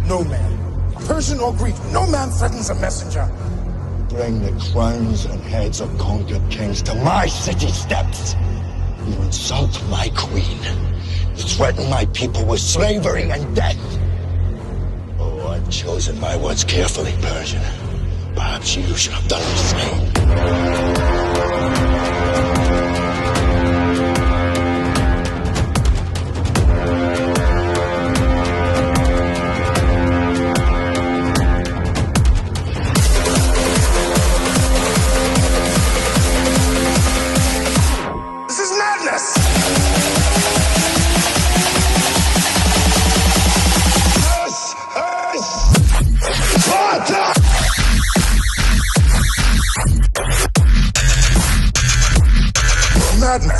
No man, Persian or Greek, no man threatens a messenger. Bring the crowns and heads of conquered kings to my city steps. You insult my queen. You threaten my people with slavery and death. Oh, I've chosen my words carefully, Persian. Perhaps you should have done the same. Madman.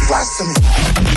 Blasphemy.